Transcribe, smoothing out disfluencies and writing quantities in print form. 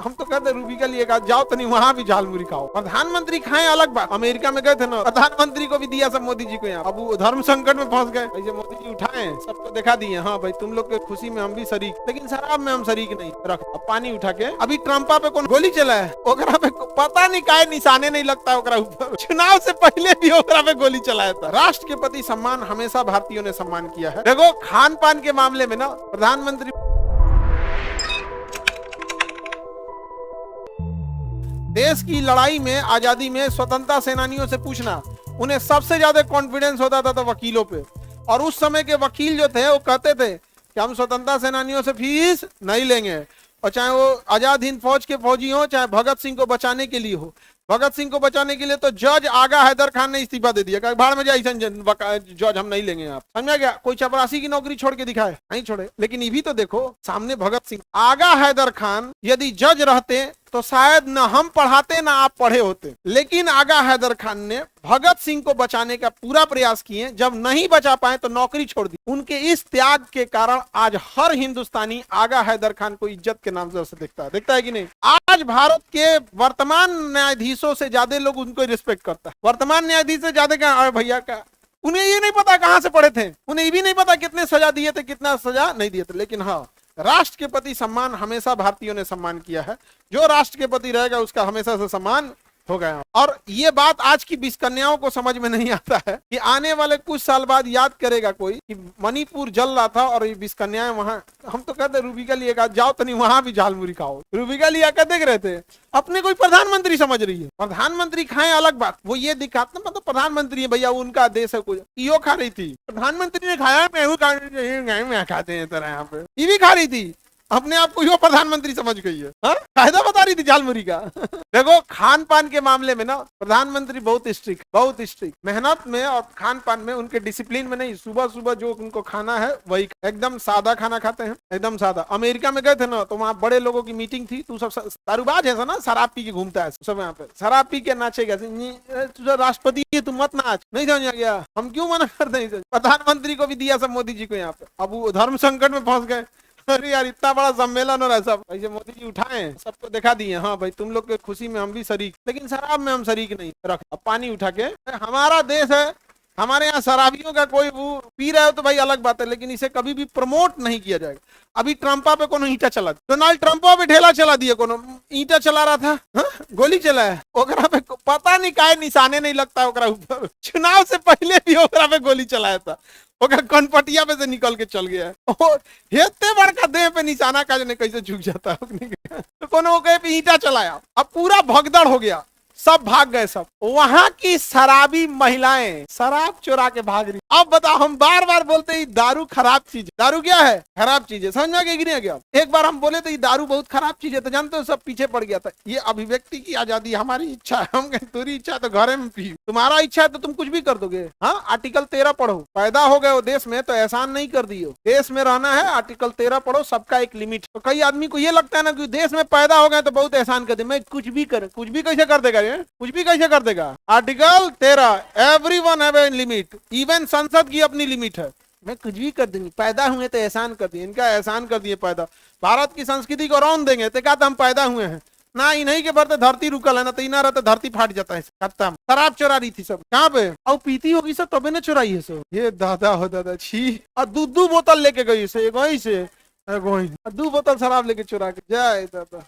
हम तो कहते रूबी के लिए कहा जाओ तो नहीं वहाँ भी झालमुरी खाओ, प्रधानमंत्री खाएं अलग बात। अमेरिका में गए थे ना, प्रधानमंत्री को भी दिया सब मोदी जी को यहाँ। अब वो धर्म संकट में फंस गए, ऐसे मोदी जी उठाए सबको दिखा दिए, हाँ भाई तुम लोग के खुशी में हम भी शरीक, लेकिन शराब में हम शरीक नहीं। रख अब पानी उठा के अभी ट्रम्पा पे कौन गोली चला है, ओकरा पे पता नहीं काहे निशाने नहीं लगता ओकरा ऊपर, चुनाव से पहले भी ओकरा पे गोली चलाया था। राष्ट्र के प्रति सम्मान हमेशा भारतीयों ने सम्मान किया है। देखो खान पान के मामले में ना प्रधानमंत्री देश की लड़ाई में, आजादी में स्वतंत्रता सेनानियों से पूछना, उन्हें सबसे ज्यादा कॉन्फिडेंस होता था तो वकीलों पे। और उस समय के वकील जो थे वो कहते थे कि हम स्वतंत्रता सेनानियों से फीस नहीं लेंगे, और चाहे वो आजाद हिंद फौज के फौजी हो, चाहे भगत सिंह को बचाने के लिए हो। भगत सिंह को बचाने के लिए तो जज आगा हैदर खान ने इस्तीफा दे दिया, भाड़ में जाए जज हम नहीं लेंगे। आप समझा गया? कोई चपरासी की नौकरी छोड़ के दिखाए, नहीं छोड़े। लेकिन ये भी तो देखो, सामने भगत सिंह, आगा हैदर खान यदि जज रहते तो शायद न हम पढ़ाते ना आप पढ़े होते। लेकिन आगा हैदर खान ने भगत सिंह को बचाने का पूरा प्रयास किए, जब नहीं बचा पाए तो नौकरी छोड़ दी। उनके इस त्याग के कारण आज हर हिंदुस्तानी आगा हैदर खान को इज्जत के नाम से देखता है कि नहीं? आज भारत के वर्तमान न्यायाधीशों से ज्यादा लोग उनको रिस्पेक्ट करता है। वर्तमान न्यायाधीश से ज्यादा क्या भैया का, उन्हें ये नहीं पता कहां से पढ़े थे, उन्हें ये भी नहीं पता कितने सजा दिए थे, कितना सजा नहीं दिए थे। लेकिन हाँ, राष्ट्र के प्रति सम्मान हमेशा भारतीयों ने सम्मान किया है। जो राष्ट्र के प्रति रहेगा उसका हमेशा से सम्मान हो गया। और ये बात आज की 20 कन्याओं को समझ में नहीं आता है कि आने वाले कुछ साल बाद याद करेगा कोई कि मणिपुर जल रहा था और ये 20 कन्याएं वहां, हम तो कहते रूबी का लिए कहा जाओ तो नहीं वहां भी झालमुरी खाओ। रूबी का लिया देख रहे थे, अपने कोई प्रधानमंत्री समझ रही है। प्रधानमंत्री खाएं अलग बात, वो ये दिखाते मतलब प्रधानमंत्री है भैया, उनका देश है। कोई यो खा रही थी, प्रधानमंत्री ने खाया, मैं खाते हैं तरह यहाँ पे, ये भी खा रही थी, अपने आप को यो प्रधानमंत्री समझ गई है। कायदा बता रही थी झालमुरी का। देखो खान पान के मामले में ना प्रधानमंत्री बहुत स्ट्रिक्ट मेहनत में और खान पान में, उनके डिसिप्लिन में नहीं। सुबह सुबह जो उनको खाना है वही एकदम सादा खाना खाते हैं, एकदम सादा। अमेरिका में गए थे ना तो वहाँ बड़े लोगों की मीटिंग थी, तू सब दारूबाज है ना, शराब पी के घूमता है सब, यहाँ पे शराब पी के नाचेगा, तुझा राष्ट्रपति है तू मत नाच, नहीं समझ गया, हम क्यों मना करते हैं। प्रधानमंत्री को भी दिया सब मोदी जी को यहाँ पे। अब वो धर्म संकट में फंस गए, अरे यार इतना बड़ा सम्मेलन हो रहा है, सब ऐसे मोदी जी उठाए सबको दिखा दिए, हाँ भाई तुम लोग के खुशी में हम भी शरीक, लेकिन शराब में हम शरीक नहीं। रख अब पानी उठा के, हमारा देश है, हमारे यहाँ शराबियों का कोई वो पी रहे हो तो भाई अलग बात है, लेकिन इसे कभी भी प्रमोट नहीं किया जाएगा। अभी ट्रम्पा पे कोनो ईंटा चला, डोनाल्ड ट्रम्पा पे ढेला चला दिया, कोनो ईंटा चला रहा था, गोली चला है, ओकरा पे पता नहीं काहे निशाने नहीं लगता ओकरा ऊपर। चुनाव से पहले भी ओकरा पे गोली चलाया था, ओकर कनपटिया पे से निकल के चल गया है। हेते बड़का देह पे निशाना का जने कैसे झुक जाता है। तो कोनो पे ईंटा चलाया, अब पूरा भगदड़ हो गया, सब भाग गए। सब वहां की शराबी महिलाएं शराब चुरा के भाग रही। अब बताओ, हम बार बार बोलते हैं दारू खराब चीज है। दारू क्या है? खराब चीज है, समझ में नहीं गया? एक बार हम बोले तो ये दारू बहुत खराब चीज है, तो जानते हो सब पीछे पड़ गया था। ये अभिव्यक्ति की आजादी, हमारी इच्छा है, हम कहें तुरी इच्छा तो घरे में पी, तुम्हारा इच्छा है तो तुम कुछ भी कर दोगे। हाँ, आर्टिकल 13 पढ़ो, पैदा हो गए हो देश में तो एहसान नहीं कर दियो, देश में रहना है, आर्टिकल 13 पढ़ो, सबका एक लिमिट। तो कई आदमी को ये लगता है ना कि देश में पैदा हो गए तो बहुत एहसान कर दे, मैं कुछ भी कर, कुछ भी कैसे कर देगा, कुछ भी कैसे कर देगा। Article 13, everyone have a limit, even संसद की अपनी लिमिट है, मैं कुछ भी कर दूंगी, पैदा हुए तो एहसान कर दिए, इनका एहसान कर दिए पैदा। भारत की संस्कृति को रौन देंगे तो क्या हम पैदा हुए हैं ना, इन्हीं के बढ़ते धरती रुकल है ना, तो इना रहते धरती फाट जाता है। खत्म। शराब चुरा रही थी सब, कहाँ पे? और पीती होगी सब तबे ने चुराई है सब। ये दादा हो दादा छी, और दूध बोतल लेके गई से, 2 बोतल शराब लेके चुरा के, जय दादा।